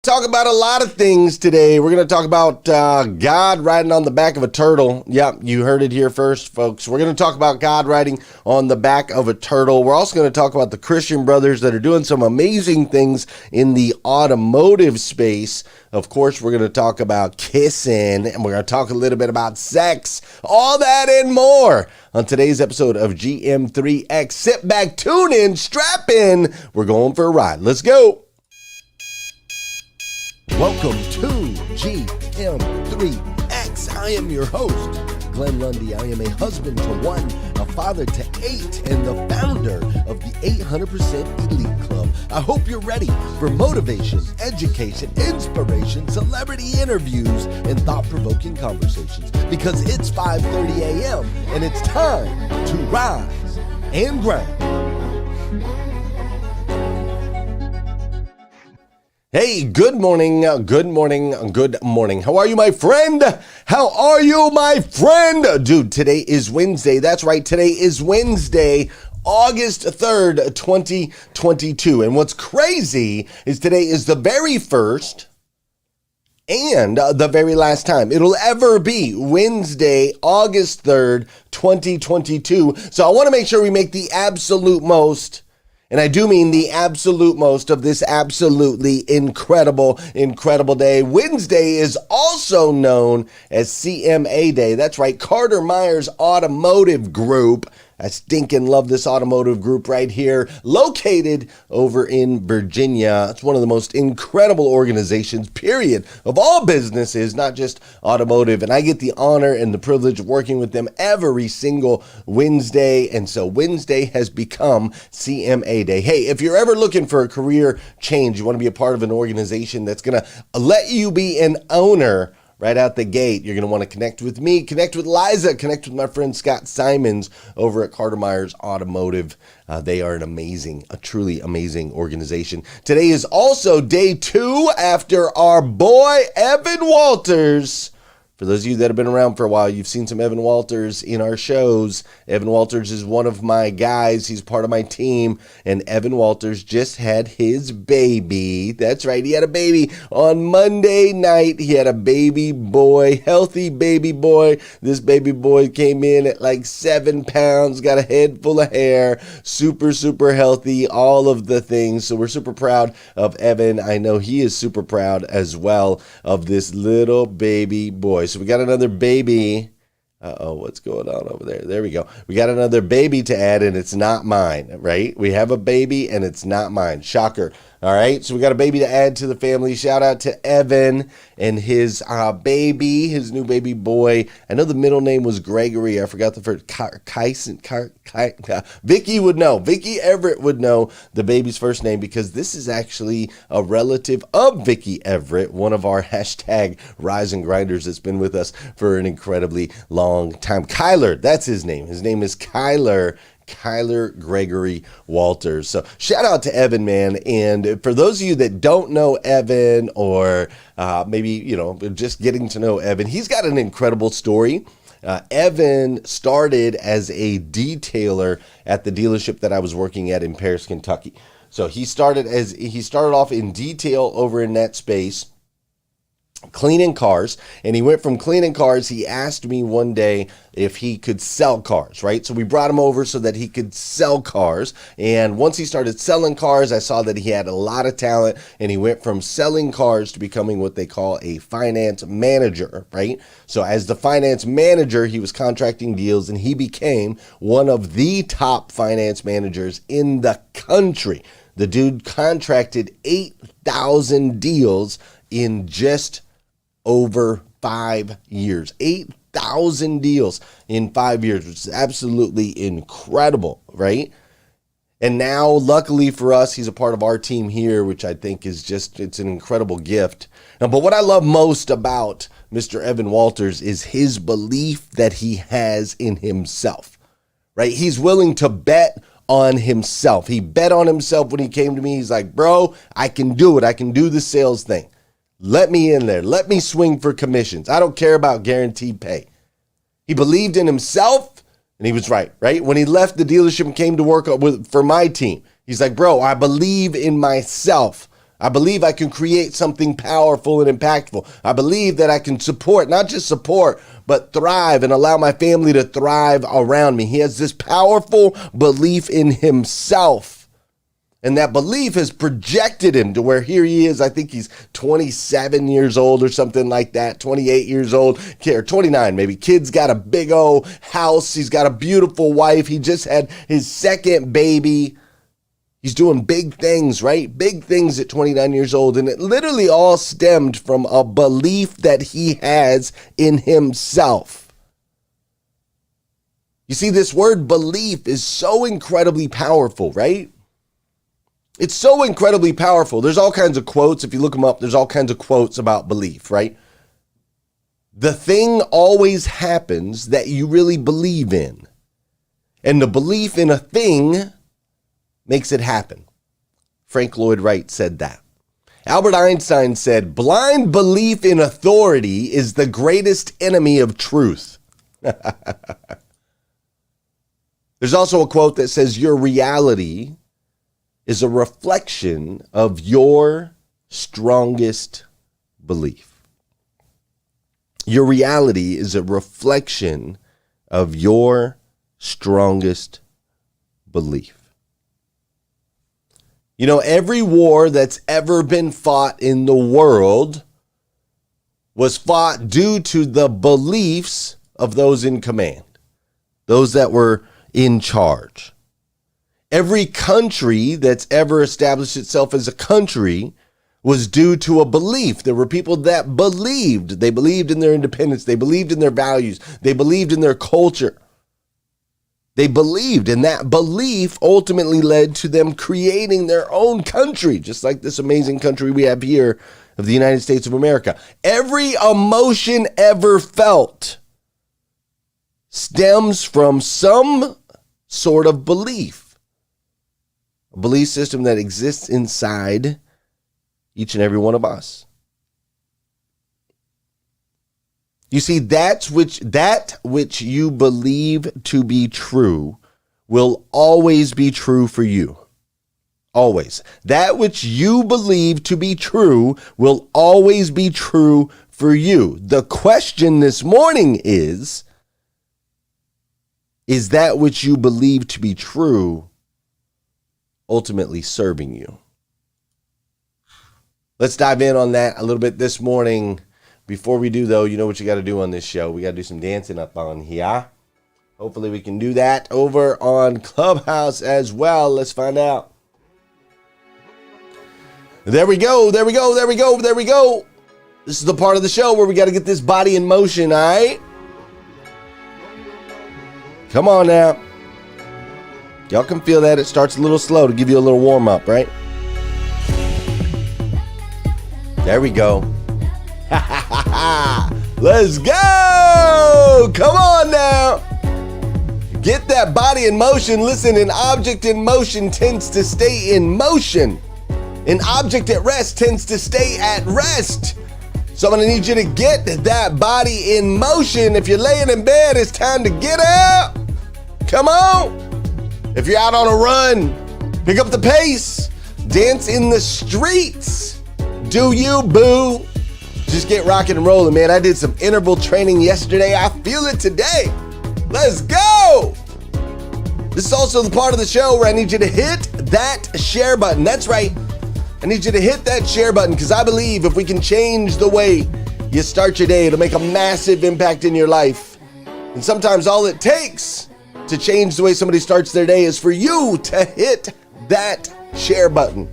Talk about a lot of things today. We're going to talk about God riding on the back of a turtle. Yep, you heard it here first, folks. We're going to talk about God riding on the back of a turtle. We're also going to talk about the Christian brothers that are doing some amazing things in the automotive space. Of course, we're going to talk about kissing, and we're going to talk a little bit about sex, all that and more on today's episode of GM3X. Sit back, tune in, strap in. We're going for a ride. Let's go. Welcome to GM3X. I am your host, Glenn Lundy. I am a husband to one, a father to 8, and the founder of the 800% Elite Club. I hope you're ready for motivation, education, inspiration, celebrity interviews, and thought-provoking conversations, because it's 5:30 a.m. and it's time to rise and grind. Hey, good morning. How are you, my friend? How are you, my friend? Dude, today is Wednesday. That's right. Today is Wednesday, August 3rd, 2022. And what's crazy is today is the very first and the very last time it'll ever be Wednesday, August 3rd, 2022. So I want to make sure we make the absolute most, and I do mean the absolute most, of this absolutely incredible day. Wednesday is also known as CMA Day. That's right, Carter Myers Automotive Group. I stinking love this automotive group right here, located over in Virginia. It's one of the most incredible organizations, period, of all businesses, not just automotive. And I get the honor and the privilege of working with them every single Wednesday. And so Wednesday has become CMA Day. Hey, if you're ever looking for a career change, you want to be a part of an organization that's going to let you be an owner right out the gate, you're going to want to connect with me, connect with Liza, connect with my friend Scott Simons over at Carter Myers Automotive. They are a truly amazing organization. Today is also day 2 after our boy, Evan Walters. For those of you that have been around for a while, you've seen some Evan Walters in our shows. Evan Walters is one of my guys. He's part of my team. And Evan Walters just had his baby. That's right. He had a baby on Monday night. He had a baby boy, healthy baby boy. This baby boy came in at like 7 pounds, got a head full of hair, super healthy, all of the things. So we're super proud of Evan. I know he is super proud as well of this little baby boy. So we got another baby. What's going on over there? There we go. We got another baby to add, and it's not mine, right? We have a baby, and it's not mine. Shocker. All right, so we got a baby to add to the family. Shout out to Evan and his baby, his new baby boy. I know the middle name was Gregory. I forgot the first. Vicky would know. Vicky Everett would know the baby's first name, because this is actually a relative of Vicky Everett, one of our hashtag Rise and Grinders that's been with us for an incredibly long time. Kyler, that's his name. His name is Kyler Gregory Walters. So shout out to Evan, man. And for those of you that don't know Evan, or maybe, just getting to know Evan, he's got an incredible story. Evan started as a detailer at the dealership that I was working at in Paris, Kentucky. So he started off in detail over in that space, cleaning cars, and he went from cleaning cars. He asked me one day if he could sell cars, right? So we brought him over so that he could sell cars. And once he started selling cars, I saw that he had a lot of talent, and he went from selling cars to becoming what they call a finance manager, right? So as the finance manager, he was contracting deals, and he became one of the top finance managers in the country. The dude contracted 8,000 deals in just over 5 years. 8,000 deals in 5 years, which is absolutely incredible, right? And now, luckily for us, he's a part of our team here, which I think is it's an incredible gift. Now, but what I love most about Mr. Evan Walters is his belief that he has in himself, right? He's willing to bet on himself. He bet on himself when he came to me. He's like, bro, I can do it. I can do the sales thing. Let me in there. Let me swing for commissions. I don't care about guaranteed pay. He believed in himself, and he was right? When he left the dealership and came to work for my team, he's like, bro, I believe in myself. I believe I can create something powerful and impactful. I believe that I can support, not just support, but thrive and allow my family to thrive around me. He has this powerful belief in himself. And that belief has projected him to where here he is. I think he's 27 years old or something like that, 28 years old, or 29 maybe. Kid's got a big old house. He's got a beautiful wife. He just had his second baby. He's doing big things, right? Big things at 29 years old. And it literally all stemmed from a belief that he has in himself. You see, this word belief is so incredibly powerful, right? It's so incredibly powerful. There's all kinds of quotes. If you look them up, there's all kinds of quotes about belief, right? The thing always happens that you really believe in. And the belief in a thing makes it happen. Frank Lloyd Wright said that. Albert Einstein said, blind belief in authority is the greatest enemy of truth. There's also a quote that says, your reality is a reflection of your strongest belief. Your reality is a reflection of your strongest belief. You know, every war that's ever been fought in the world was fought due to the beliefs of those in command, those that were in charge. Every country that's ever established itself as a country was due to a belief. There were people that believed. They believed in their independence. They believed in their values. They believed in their culture. They believed, and that belief ultimately led to them creating their own country, just like this amazing country we have here of the United States of America. Every emotion ever felt stems from some sort of belief. A belief system that exists inside each and every one of us. You see, that which you believe to be true will always be true for you. Always. That which you believe to be true will always be true for you. The question this morning is that which you believe to be true ultimately serving you? Let's dive in on that a little bit this morning. Before we do, though, you know what you got to do on this show. We got to do some dancing up on here. Hopefully we can do that over on Clubhouse as well. Let's find out. There we go. There we go. There we go. There we go. This is the part of the show where we got to get this body in motion, all right? Come on now. Y'all can feel that. It starts a little slow to give you a little warm up, right? There we go. Let's go. Come on now. Get that body in motion. Listen, an object in motion tends to stay in motion. An object at rest tends to stay at rest. So I'm going to need you to get that body in motion. If you're laying in bed, it's time to get up. Come on. If you're out on a run, pick up the pace. Dance in the streets. Do you, boo? Just get rocking and rolling, man. I did some interval training yesterday. I feel it today. Let's go. This is also the part of the show where I need you to hit that share button. That's right. I need you to hit that share button because I believe if we can change the way you start your day, it'll make a massive impact in your life. And sometimes all it takes to change the way somebody starts their day is for you to hit that share button.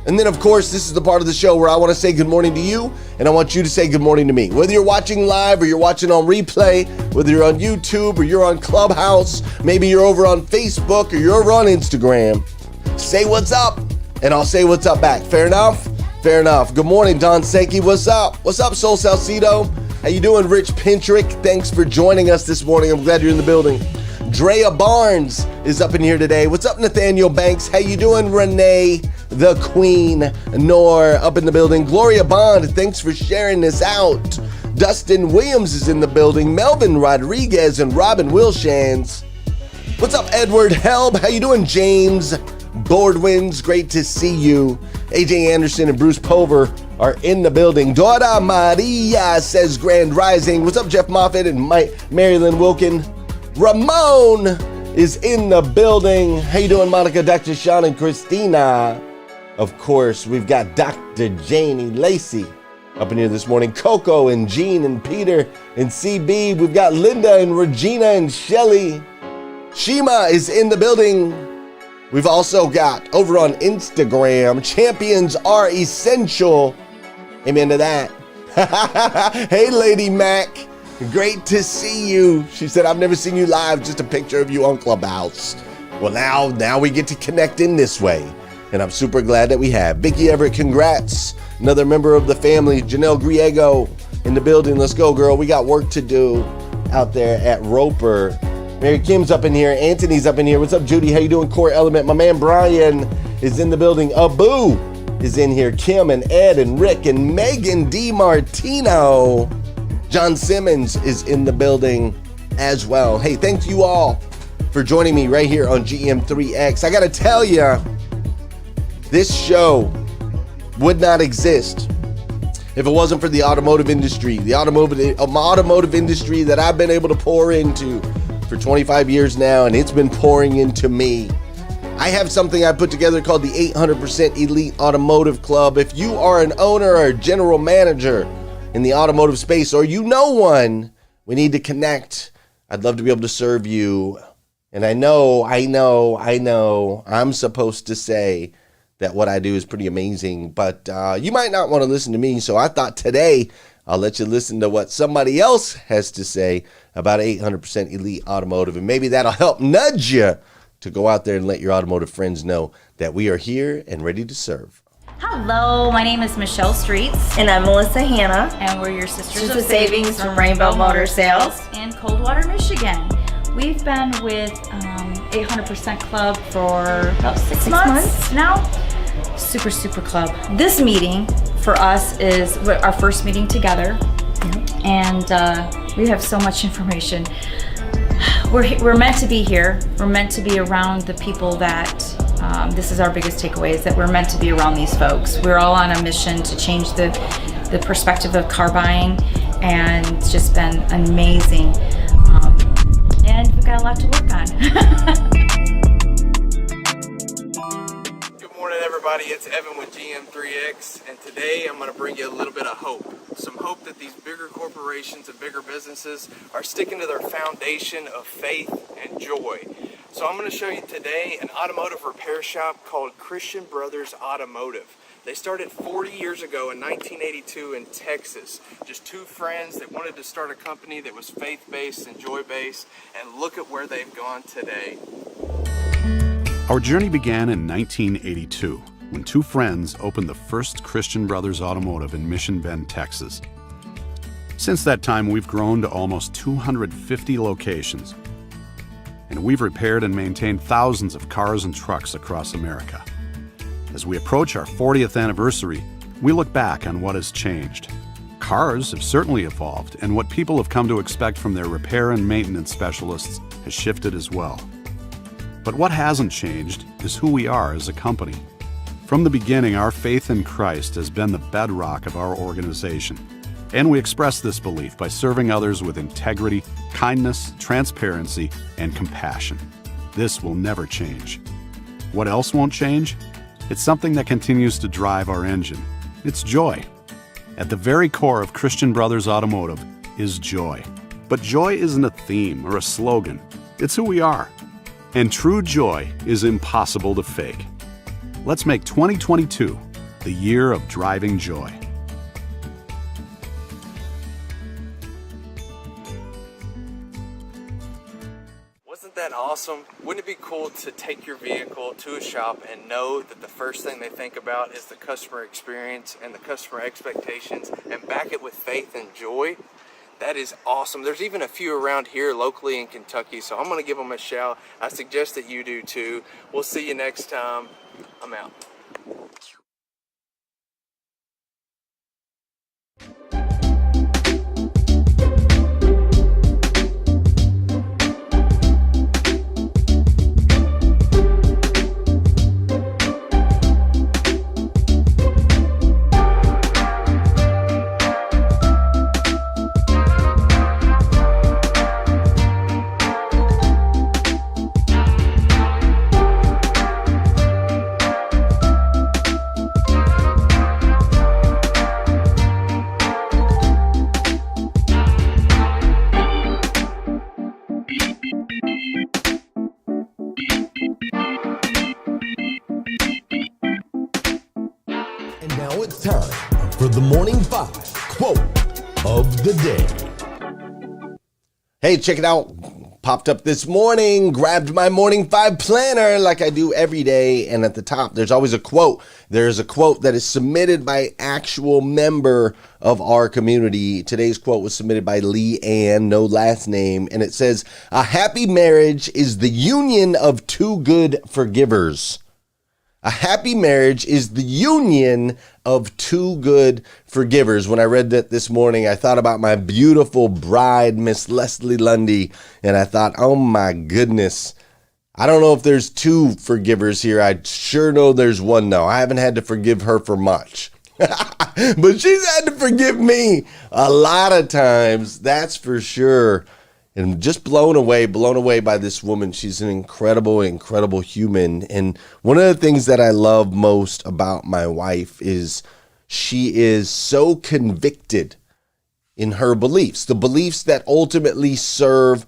And then, of course, this is the part of the show where I want to say good morning to you, and I want you to say good morning to me. Whether you're watching live or you're watching on replay, whether you're on YouTube or you're on Clubhouse, maybe you're over on Facebook or you're over on Instagram, say what's up, and I'll say what's up back. Fair enough? Fair enough. Good morning, Don Sankey. What's up? What's up, Sol Salcido? How you doing, Rich Pintrick? Thanks for joining us this morning. I'm glad you're in the building. Drea Barnes is up in here today. What's up, Nathaniel Banks? How you doing, Renee, the Queen, Nor, up in the building. Gloria Bond, thanks for sharing this out. Dustin Williams is in the building. Melvin Rodriguez and Robin Wilshans. What's up, Edward Helb? How you doing, James Boardwins? Great to see you. AJ Anderson and Bruce Pulver are in the building. Dora Maria says Grand Rising. What's up, Jeff Moffitt and Marilyn Wilkin? Ramon is in the building. How you doing, Monica, Dr. Sean, and Christina? Of course, we've got Dr. Janie Lacey up in here this morning. Coco and Jean and Peter and CB. We've got Linda and Regina and Shelly. Shima is in the building. We've also got over on Instagram, champions are essential. Amen to that. Hey, Lady Mac. Great to see you. She said, I've never seen you live, just a picture of you on Clubhouse. Well, now we get to connect in this way. And I'm super glad that we have. Vicky Everett, congrats. Another member of the family, Janelle Griego in the building. Let's go, girl. We got work to do out there at Roper. Mary Kim's up in here. Anthony's up in here. What's up, Judy? How you doing, Core Element? My man Brian is in the building. Abu is in here. Kim and Ed and Rick and Megan DiMartino. John Simmons is in the building as well. Hey, thank you all for joining me right here on GM3X. I got to tell you, this show would not exist if it wasn't for the automotive industry. The automotive industry that I've been able to pour into for 25 years now, and it's been pouring into me. I have something I put together called the 800% Elite Automotive Club. If you are an owner or a general manager in the automotive space, or you know one, we need to connect. I'd love to be able to serve you. And I know, I'm supposed to say that what I do is pretty amazing, but you might not want to listen to me. So I thought today I'll let you listen to what somebody else has to say about 800% Elite Automotive, and maybe that'll help nudge you to go out there and let your automotive friends know that we are here and ready to serve. Hello, my name is Michelle Streets. And I'm Melissa Hanna. And we're your Sisters of Savings from Rainbow Motor Sales in Coldwater, Michigan. We've been with 800% Club for about six months now. Super, super club. This meeting for us is our first meeting together. And we have so much information. We're meant to be here. We're meant to be around the people that, this is our biggest takeaway, is that we're meant to be around these folks. We're all on a mission to change the perspective of car buying, and it's just been amazing. And we've got a lot to work on. Good morning, everybody. It's Evan with GM3X, and today I'm going to bring you a little bit of hope. Some hope that these bigger corporations and bigger businesses are sticking to their foundation of faith and joy. So I'm going to show you today an automotive repair shop called Christian Brothers Automotive. They started 40 years ago in 1982 in Texas. Just two friends that wanted to start a company that was faith-based and joy-based, and look at where they've gone today. Our journey began in 1982 when two friends opened the first Christian Brothers Automotive in Mission Bend, Texas. Since that time, we've grown to almost 250 locations, and we've repaired and maintained thousands of cars and trucks across America. As we approach our 40th anniversary, we look back on what has changed. Cars have certainly evolved, and what people have come to expect from their repair and maintenance specialists has shifted as well. But what hasn't changed is who we are as a company. From the beginning, our faith in Christ has been the bedrock of our organization, and we express this belief by serving others with integrity, kindness, transparency, and compassion. This will never change. What else won't change? It's something that continues to drive our engine. It's joy. At the very core of Christian Brothers Automotive is joy. But joy isn't a theme or a slogan. It's who we are. And true joy is impossible to fake. Let's make 2022 the year of driving joy. Wasn't that awesome? Wouldn't it be cool to take your vehicle to a shop and know that the first thing they think about is the customer experience and the customer expectations, and back it with faith and joy? That is awesome. There's even a few around here locally in Kentucky, so I'm going to give them a shout. I suggest that you do too. We'll see you next time. I'm out. for the Morning 5 quote of the day. Hey, check it out. Popped up this morning, grabbed my Morning 5 planner like I do every day. And at the top, there's always a quote. There's a quote that is submitted by an actual member of our community. Today's quote was submitted by Lee Ann, no last name. And it says, "A happy marriage is the union of two good forgivers." A happy marriage is the union of two good forgivers. When I read that this morning, I thought about my beautiful bride, Miss Leslie Lundy, and I thought, oh my goodness, I don't know if there's two forgivers here. I sure know there's one though. I haven't had to forgive her for much, but she's had to forgive me a lot of times, that's for sure. And just blown away by this woman. She's an incredible, incredible human. And one of the things that I love most about my wife is she is so convicted in her beliefs, the beliefs that ultimately serve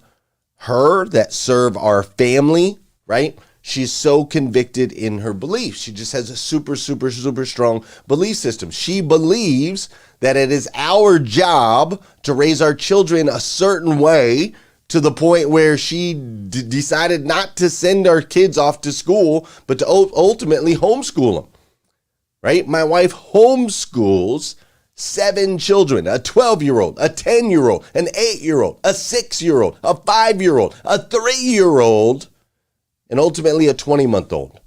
her, that serve our family, right? She's so convicted in her beliefs. She just has a super, super, super strong belief system. She believes that it is our job to raise our children a certain way, to the point where she decided not to send our kids off to school, but to ultimately homeschool them, right? My wife homeschools 7 children, a 12-year-old, a 10-year-old, an 8-year-old, a 6-year-old, a 5-year-old, a 3-year-old, and ultimately a 20-month-old.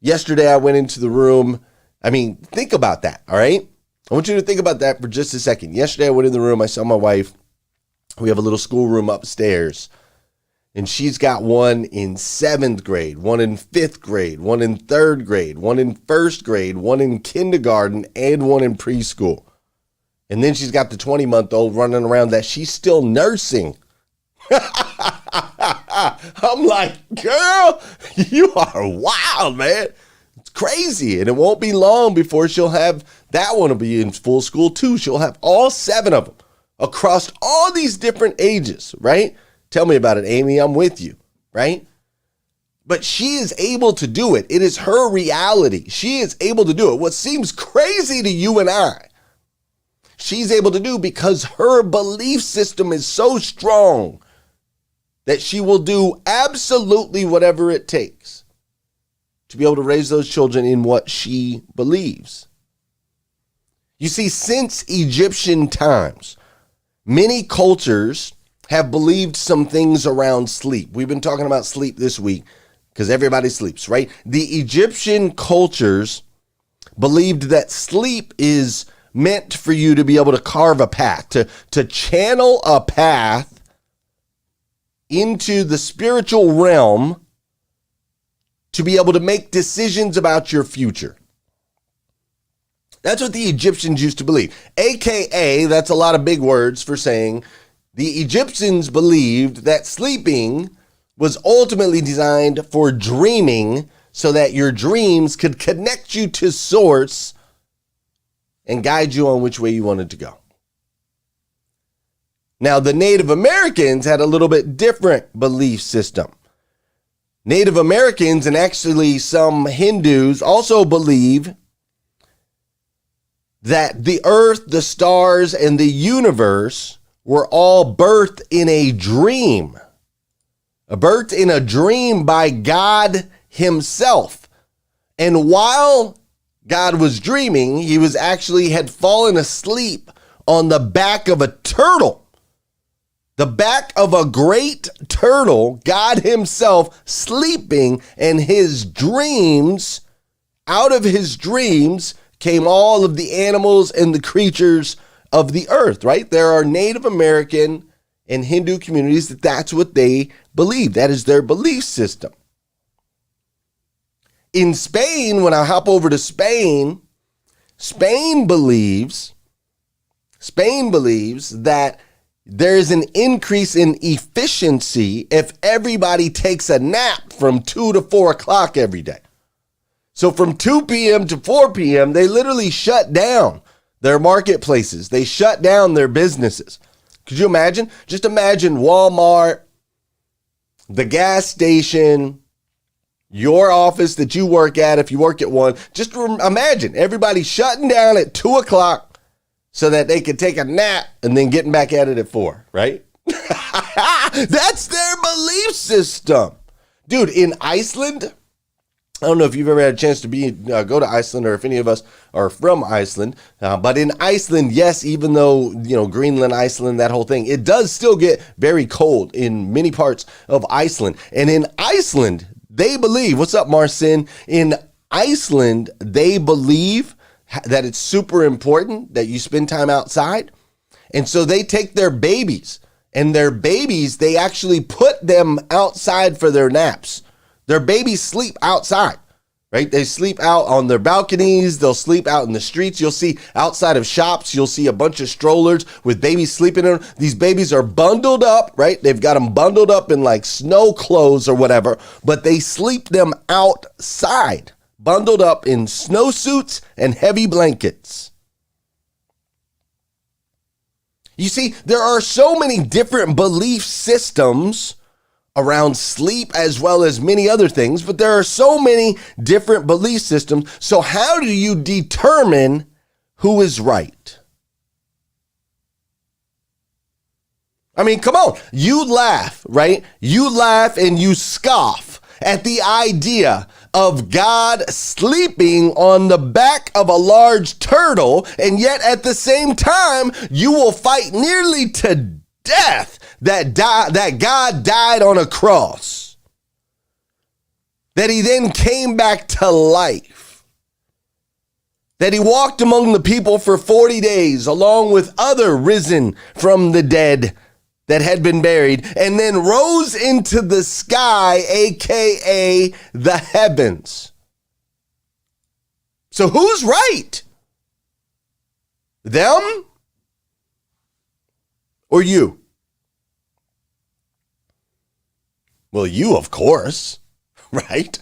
Yesterday, I went into the room. I mean, think about that, all right? I want you to think about that for just a second. Yesterday, I went in the room. I saw my wife. We have a little schoolroom upstairs, and she's got one in 7th grade, one in 5th grade, one in 3rd grade, one in 1st grade, one in kindergarten, and one in preschool. And then she's got the 20-month-old running around that she's still nursing. I'm like, girl, you are wild, man. It's crazy. And it won't be long before she'll have, that one will be in full school too. She'll have all 7 of them across all these different ages, right? Tell me about it, Amy. I'm with you, right? But she is able to do it. It is her reality. She is able to do it. What seems crazy to you and I, she's able to do because her belief system is so strong that she will do absolutely whatever it takes to be able to raise those children in what she believes. You see, since Egyptian times, many cultures have believed some things around sleep. We've been talking about sleep this week because everybody sleeps, right? The Egyptian cultures believed that sleep is meant for you to be able to carve a path, to channel a path into the spiritual realm to be able to make decisions about your future. That's what the Egyptians used to believe. AKA, that's a lot of big words for saying the Egyptians believed that sleeping was ultimately designed for dreaming so that your dreams could connect you to source and guide you on which way you wanted to go. Now, the Native Americans had a little bit different belief system. Native Americans and actually some Hindus also believe that the earth, the stars, and the universe were all birthed in a dream. Birthed in a dream by God himself. And while God was dreaming, he was actually had fallen asleep on the back of a turtle. The back of a great turtle, God himself sleeping, and his dreams, out of his dreams, came all of the animals and the creatures of the earth, right? There are Native American and Hindu communities that's what they believe. That is their belief system. In Spain, when I hop over to Spain, Spain believes that there is an increase in efficiency if everybody takes a nap from 2 to 4 o'clock every day. So from 2 p.m. to 4 p.m., they literally shut down their marketplaces. They shut down their businesses. Could you imagine? Just imagine Walmart, the gas station, your office that you work at, if you work at one. Just imagine everybody shutting down at 2 o'clock so that they could take a nap and then getting back at it at 4, right? That's their belief system. Dude, in Iceland, I don't know if you've ever had a chance to go to Iceland or if any of us are from Iceland, but in Iceland, yes, even though, Greenland, Iceland, that whole thing, it does still get very cold in many parts of Iceland. And in Iceland, they believe, what's up, Marcin? In Iceland, they believe that it's super important that you spend time outside. And so they take their babies, and they actually put them outside for their naps. Their babies sleep outside, right? They sleep out on their balconies. They'll sleep out in the streets. You'll see outside of shops, you'll see a bunch of strollers with babies sleeping in them. These babies are bundled up, right? They've got them bundled up in like snow clothes or whatever, but they sleep them outside, bundled up in snowsuits and heavy blankets. You see, there are so many different belief systems around sleep as well as many other things, but there are so many different belief systems. So how do you determine who is right? I mean, come on, you laugh, right? You laugh and you scoff at the idea of God sleeping on the back of a large turtle, and yet at the same time, you will fight nearly to death that God died on a cross, that he then came back to life, that he walked among the people for 40 days along with other risen from the dead that had been buried, and then rose into the sky, aka the heavens. So who's right? Them or you? Well, you, of course, right?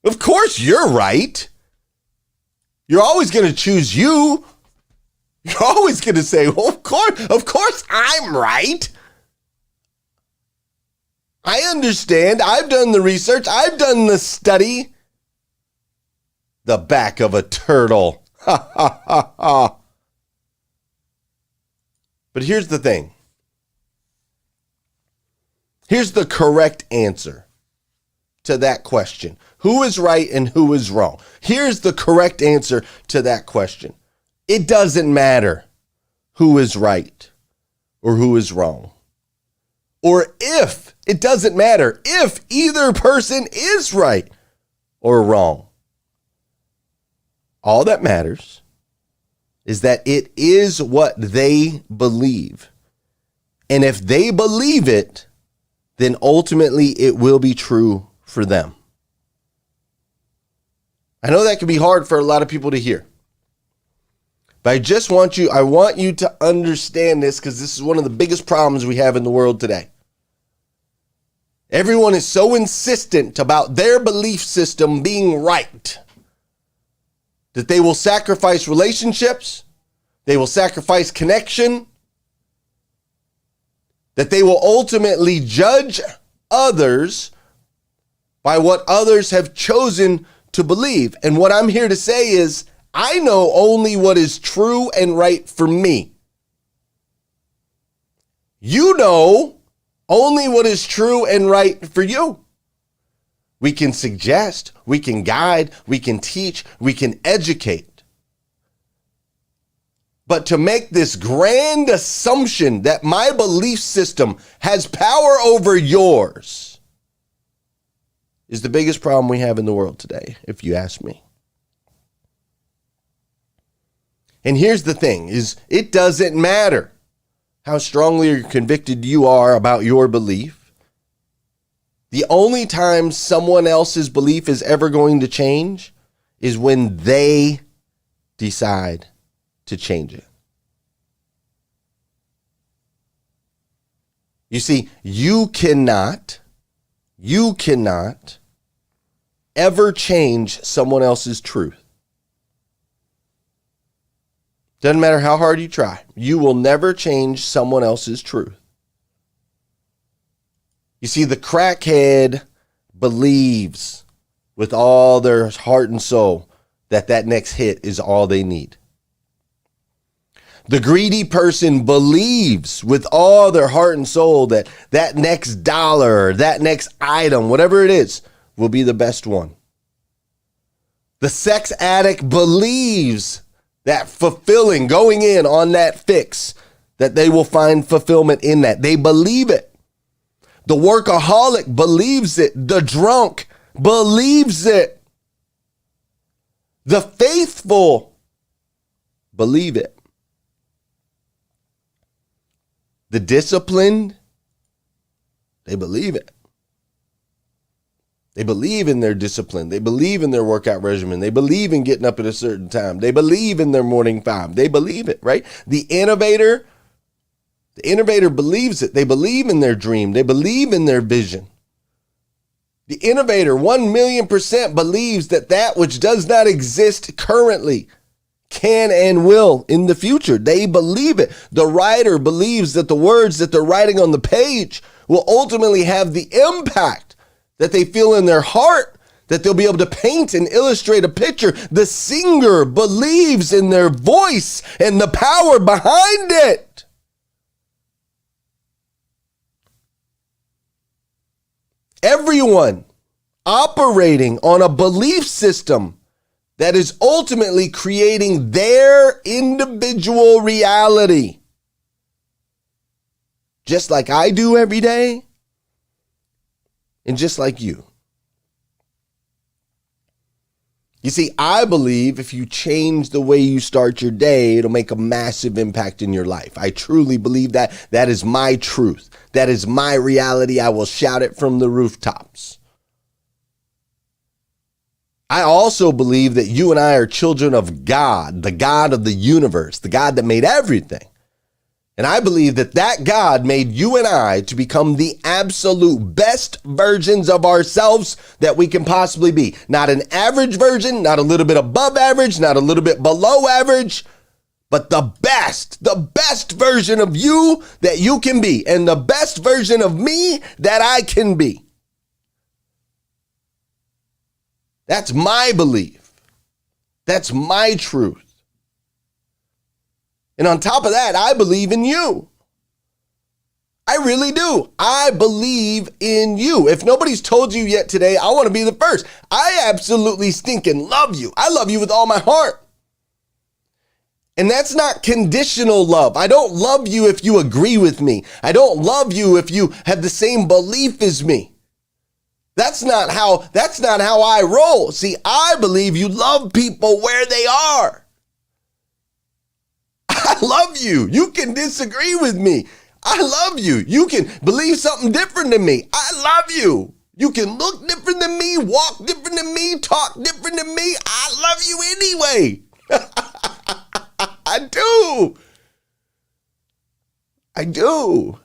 Of course you're right. You're always going to choose you. You're always going to say, well, of course I'm right. I understand. I've done the research. I've done the study. The back of a turtle. Ha, ha, ha, ha. But here's the thing. Here's the correct answer to that question. Who is right and who is wrong? Here's the correct answer to that question. It doesn't matter who is right or who is wrong. Or if, it doesn't matter if either person is right or wrong. All that matters is that it is what they believe. And if they believe it, then ultimately it will be true for them. I know that can be hard for a lot of people to hear. But I want you to understand this, because this is one of the biggest problems we have in the world today. Everyone is so insistent about their belief system being right that they will sacrifice relationships, they will sacrifice connection, that they will ultimately judge others by what others have chosen to believe. And what I'm here to say is, I know only what is true and right for me. You know only what is true and right for you. We can suggest, we can guide, we can teach, we can educate. But to make this grand assumption that my belief system has power over yours is the biggest problem we have in the world today, if you ask me. And here's the thing, is it doesn't matter how strongly or convicted you are about your belief. The only time someone else's belief is ever going to change is when they decide to change it. You see, you cannot ever change someone else's truth. Doesn't matter how hard you try. You will never change someone else's truth. You see, the crackhead believes with all their heart and soul that next hit is all they need. The greedy person believes with all their heart and soul that that next dollar, that next item, whatever it is, will be the best one. The sex addict believes that fulfilling, going in on that fix, that they will find fulfillment in that. They believe it. The workaholic believes it. The drunk believes it. The faithful believe it. The disciplined, they believe it. They believe in their discipline. They believe in their workout regimen. They believe in getting up at a certain time. They believe in their morning five. They believe it, right? The innovator believes it. They believe in their dream. They believe in their vision. The innovator, 1,000,000% believes that that which does not exist currently can and will in the future. They believe it. The writer believes that the words that they're writing on the page will ultimately have the impact that they feel in their heart, that they'll be able to paint and illustrate a picture. The singer believes in their voice and the power behind it. Everyone operating on a belief system that is ultimately creating their individual reality. Just like I do every day, and just like you. You see, I believe if you change the way you start your day, it'll make a massive impact in your life. I truly believe that. That is my truth. That is my reality. I will shout it from the rooftops. I also believe that you and I are children of God, the God of the universe, the God that made everything. And I believe that that God made you and I to become the absolute best versions of ourselves that we can possibly be. Not an average version, not a little bit above average, not a little bit below average, but the best version of you that you can be, and the best version of me that I can be. That's my belief. That's my truth. And on top of that, I believe in you. I really do. I believe in you. If nobody's told you yet today, I want to be the first. I absolutely stinking love you. I love you with all my heart. And that's not conditional love. I don't love you if you agree with me. I don't love you if you have the same belief as me. That's not how I roll. See, I believe you love people where they are. I love you. You can disagree with me. I love you. You can believe something different than me. I love you. You can look different than me, walk different than me, talk different than me. I love you anyway. I do. I do.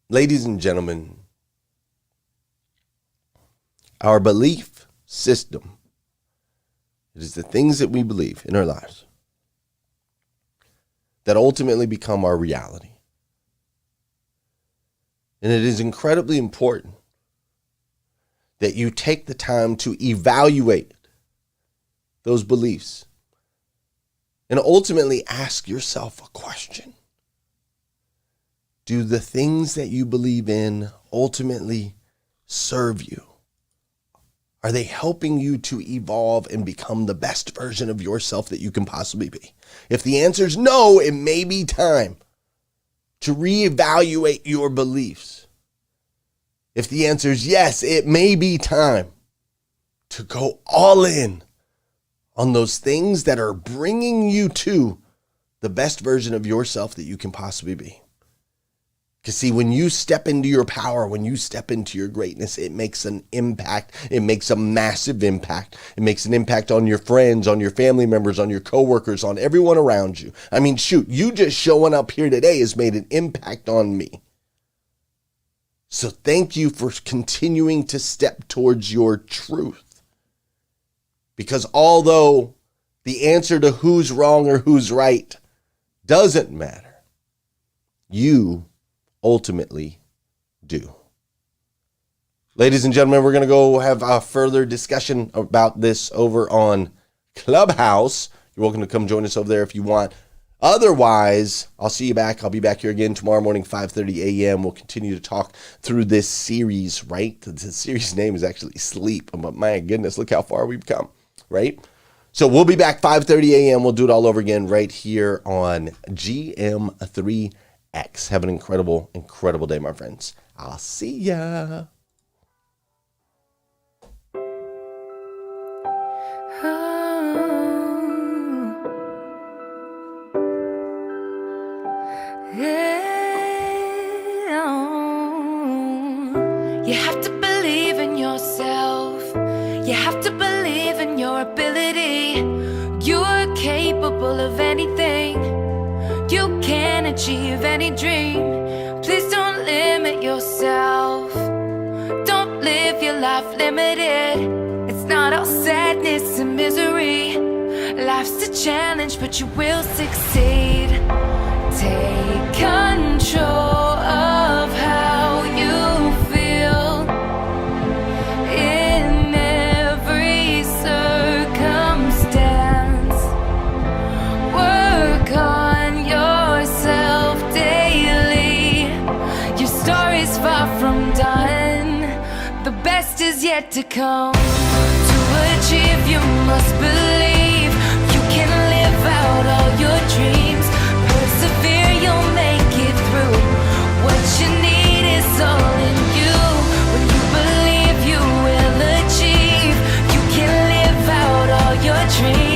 Ladies and gentlemen, our belief system, it is the things that we believe in our lives that ultimately become our reality. And it is incredibly important that you take the time to evaluate those beliefs and ultimately ask yourself a question. Do the things that you believe in ultimately serve you? Are they helping you to evolve and become the best version of yourself that you can possibly be? If the answer is no, it may be time to reevaluate your beliefs. If the answer is yes, it may be time to go all in on those things that are bringing you to the best version of yourself that you can possibly be. Because see, when you step into your power, when you step into your greatness, it makes an impact. It makes a massive impact. It makes an impact on your friends, on your family members, on your coworkers, on everyone around you. I mean, shoot, you just showing up here today has made an impact on me. So thank you for continuing to step towards your truth. Because although the answer to who's wrong or who's right doesn't matter, you ultimately do. Ladies and gentlemen, we're going to go have a further discussion about this over on Clubhouse. You're welcome to come join us over there if you want. Otherwise, I'll see you back. I'll be back here again tomorrow morning, 5:30 a.m. We'll continue to talk through this series, right? The series name is actually Sleep. But my goodness, look how far we've come, right? So we'll be back 5:30 a.m. We'll do it all over again right here on GM3X. Have an incredible, incredible day, my friends. I'll see ya. You have to believe in yourself. You have to believe in your ability. You're capable of anything. You can achieve any dream. Please don't limit yourself. Don't live your life limited. It's not all sadness and misery. Life's a challenge, but you will succeed. Take control of how you feel in every circumstance. Work on yourself daily. Your story's far from done. The best is yet to come. To achieve, you must believe. You can live out all your dreams. Persevere, you'll make it through. What you need is all in you. When you believe, you will achieve. You can live out all your dreams.